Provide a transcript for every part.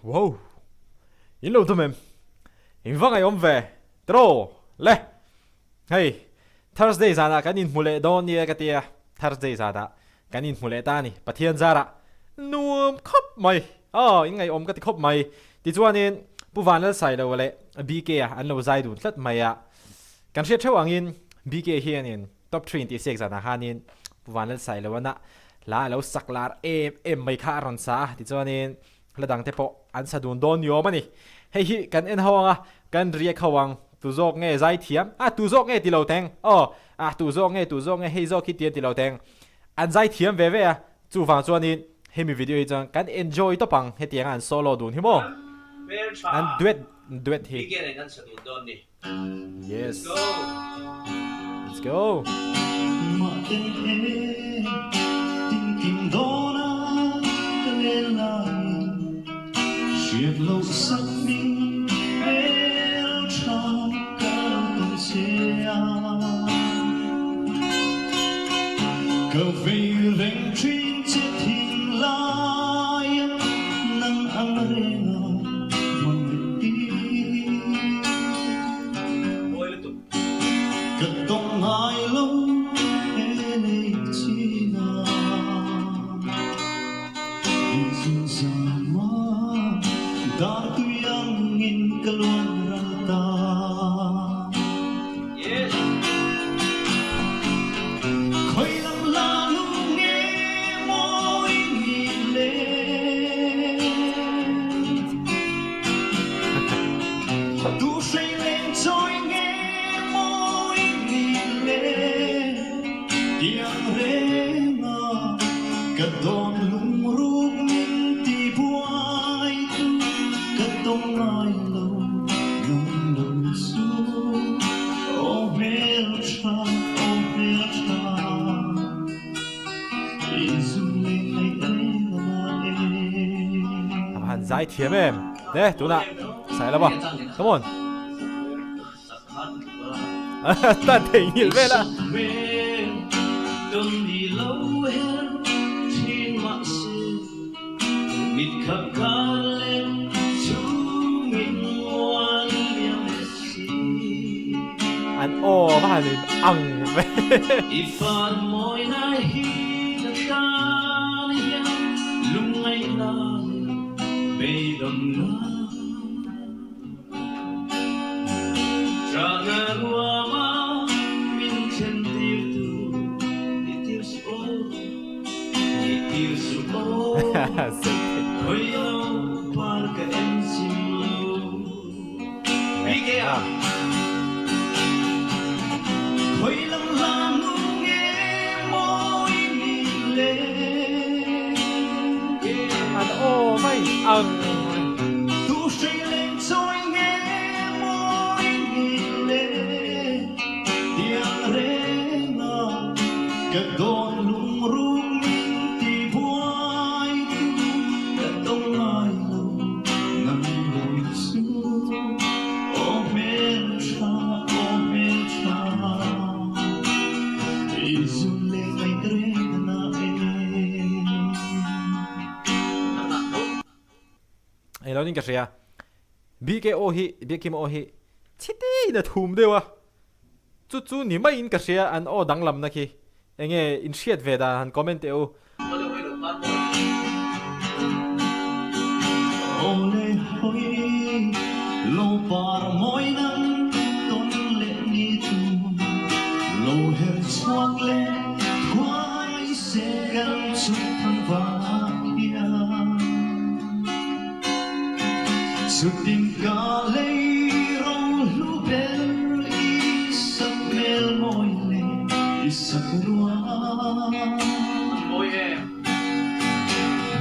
Wow, in lâu tụi mình, in vắng ngày om về, tro, le, hey, Thursday zana cái in mule don ni cái tia, Thursday zana cái in mule ta ni, bắt thiên zara, nuông khóc mày, in ngày om cái ti khóc mày, ti chuan in, bu van了sai đâu le, BK à, anh lâu zai đun tất mày à, kan shit theo ang in, BK hian in, top 26 zana han in, bu van了sai đâu na, la lâu saklar em mày khá ron sa, ti chuan in, la dang te po an sa dun don yo mani hei hi kan en hawanga kan ria khawang tu zok nge zai thiam tu zok nge ti lo teng tu zok nge hei zok ki tian ti lo teng an zai thiam ve ve chu wang chuan in hemi video hi chang kan enjoy to pang he tiang an solo dun hi mo an duet hi yes let's go Chiếc lâu sắc minh bèo trong cao xe cờ về lên trên chiếc thình lai nắng ấm rena mong đi cất tông hai lâu hê chi na in sama datu yang ingin keluar rata khơi lắm lalu nghe môi nhìn lên tu say lên trôi nghe môi nhìn lên tiếng rena cất đón lung rung min ti buai tông ai lâu ngâm nồng xuống ô mel cha izum lên han zai thiam em nè tu na sai la ba come on ta thể hiện về là đừng đi lâu hơn trên mạng xưa mịt khắp cả lên an o ma han in ang ve ifan moi na hi na ta ya lung ngai na be dom na trana rua ma min chen tir tu tir su hoi lo par ka en sim lo bige a khơi lắm lalu nghe môi nhìn lên an o mai ang tu say lên trôi nghe môi nhìn lên tiếng rena cất đón lung rung min ti buai cất tông ai lâu ngâm đôi xuống ô mel cha ai lo ning ka ria BKO hi BKM o hi chiti na thum dewa chu ni mai in ka ria an o danglam na ki enge in shiat ve da han comment e o ole hoi lo par moi nan ton le ni tu lo her chuak le khwai se gan chu thang va kia su tim ka le ro lu ber isap mel moi le isap rua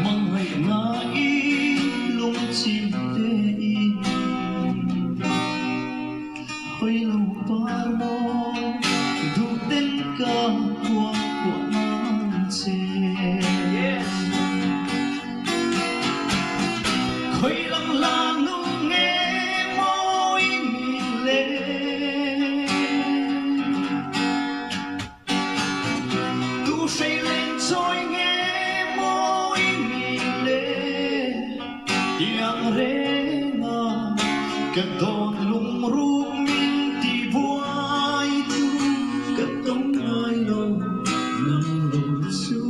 mang hai na i lung chim te in hoi lo par mo du ten ka kwa nan che khơi lắm lalu nghe môi nhìn lên tu say lên trôi nghe môi nhìn lên tiếng rena cất đón lung rung min ti vuai tu cất tông ai lâu nằm lâu su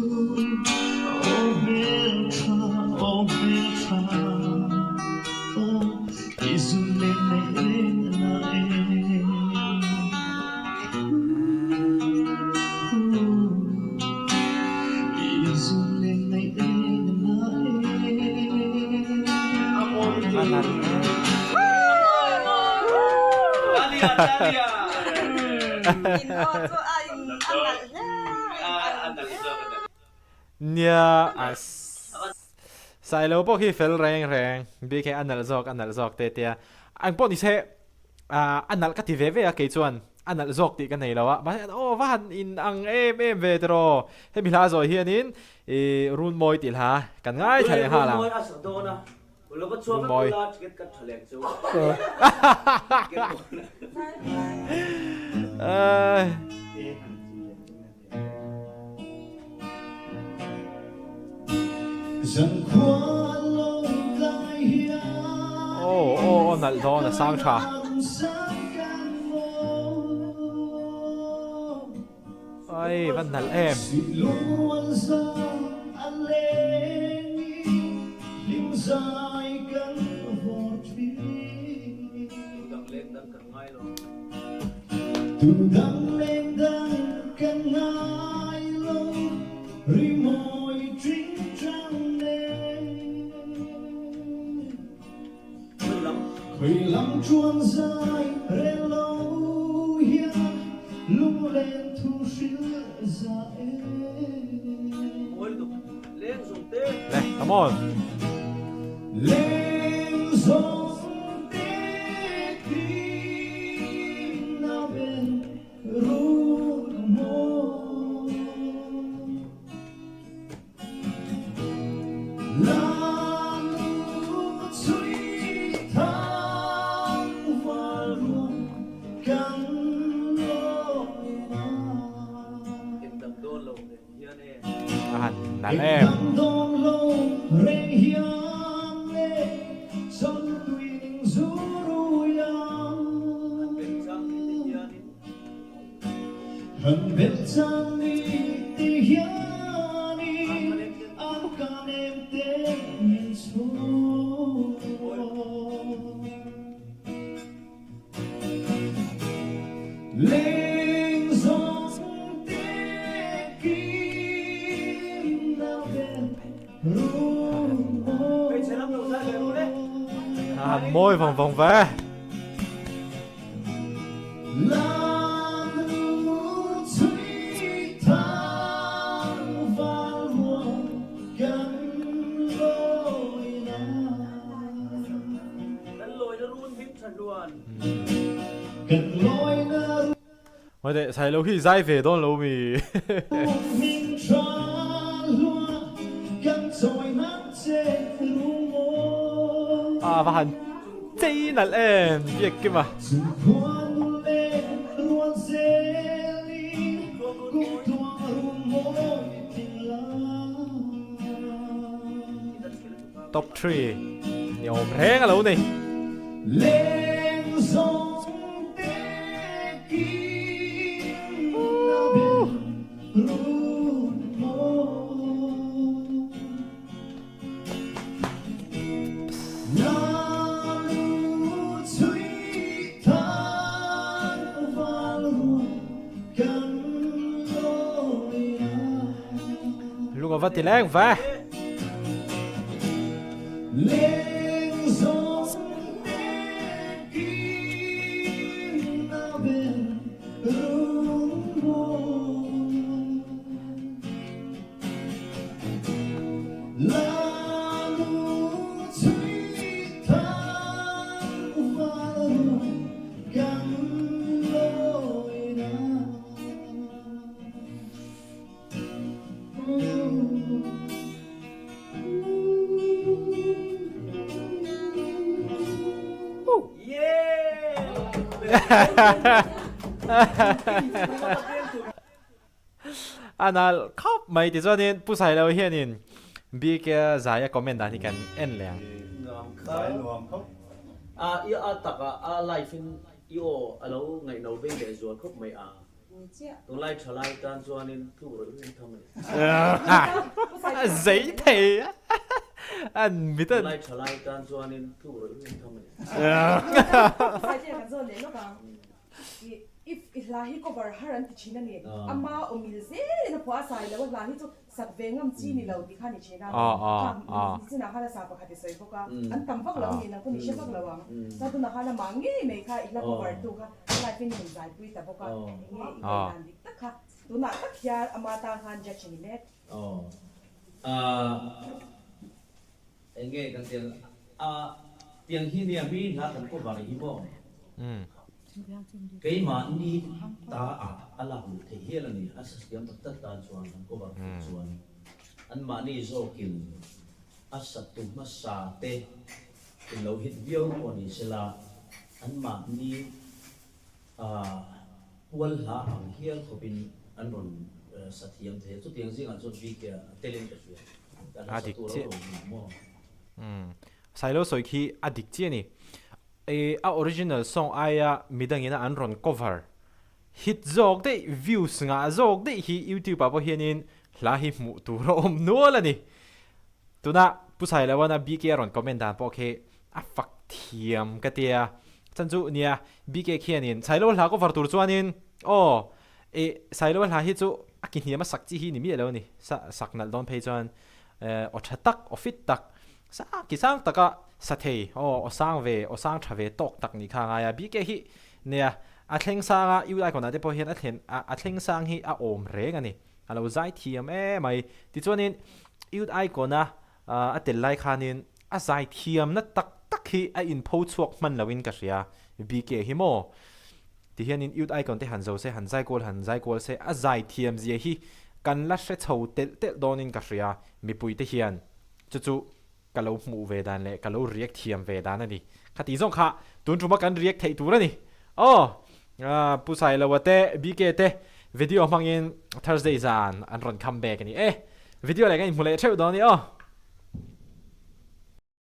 oh belta oh izule na izule Anal nia as sai lo po khi fel reng bi ke anal zok te tia ang po ni se anal ka ti ve ve a ke chuan anal zok ti ka nei lawa ba o van in ang em ve tro he mi la zo hianin e run moi til ha kan ngai thale ha la moi dần qua lâu dài hiền ô nal do na sang cha ai van nal em luôn ra anh lên lim dài cánh vọt phi từ đắng lên đắng cánh ai lâu ri môi trinh trăng lên khơi lắm chuông dài rên lâu hiền lung lên thu sữa dài này come on lên gió tết đi nào bên ru mô là nụ suy thang và luôn căng nal em hân bên trang đi ti hiani ang kan em tên nhìn xuống lên gió tết kim nào bên ru môi vòng vòng ve Ôi đệ, sai lâu khi dai về đón lâu mì và hẳn Tí nal em, biết kia mà Top 3 nhiều reng lâu này lên gió tết kim ru mô là nụ suy than và luôn cắn lối Lúc mà vắt thì leng về lên gió tết kim nào bên ru mô là nụ suy than và luôn cắn lối nào Anal khóc mày thì cho nên pu sai lâu hiện nên bị cái giải comment đã thì cần en lẹng kha Phải luồng khóc. i taka life in io alo ngai no ve le zuan khop mai tung lai thalai tan chuan in thu ro in tham giấy thề á anh biết tung tên lai thalai tan chuan in thu ro in tham sai je kan zo le no ka if lahi ko bar haran ti china ni ama omil ze na po asai le wa lahi chu sak vengam chi ni lo ti khani chena ni na hala sa pa khati sai ko ka an tam phak lo ni na ko ni she phak lo wa sa tu na hala mangi me kha ila ko bar tu ka lai fin ni zai pui ta po ka ni nan dik ta kha tu na tak ya ama ta han ja chini le enge kan tiếng hi ni mi na kan ko bari hi mo cái mà đi ta ala hu the hi la ni asas kiam tak ta chuan kan ko bari chuan an ma ni zo kin asat tu ma sa te in lo hit viau ko ni sela an ma ni wal ha ang hial ko bin an ron sathiam the chu tiang jing an chu vi ke talent ka suya adik che Silo soi khi adik che ni a original song aya midangina an ron cover hit jog de views nga jog de hi YouTube pa po hianin la hi mu tu ro om nuala ni tuna pusai lawana bk ron comment dan po khe a fak thiam ka tia chanju nia bk khianin sailo la cover tur chuanin sailo la hi chu akinia ma sakchi hi ni mi lo ni saknal don phe chuan o thatak o fit tak sa kisang taka sathei osang ve osang thave tok tak ni kha nga ya bk hi nia a thleng sanga yu ai kona te po hian a thleng sang hi a om reng ani alo zai thiam mai ti chuanin yu ai kona a tel lai khanin a zai thiam na tak tak hi a in pho chuak man lawin ka ria bk hi mo ti hianin yu ai kon te han zo se han zai kol se a zai thiam zia hi kan la hre chho tel donin ka ria mi pui te hian chu kalo mu ve dan le kalo react thiam ve dan ani khati zong kha tun tuma kan react thei tur ani pusai lawate bk te video mangin Thursday zan an ron come back ani video le kan mulai theu don ni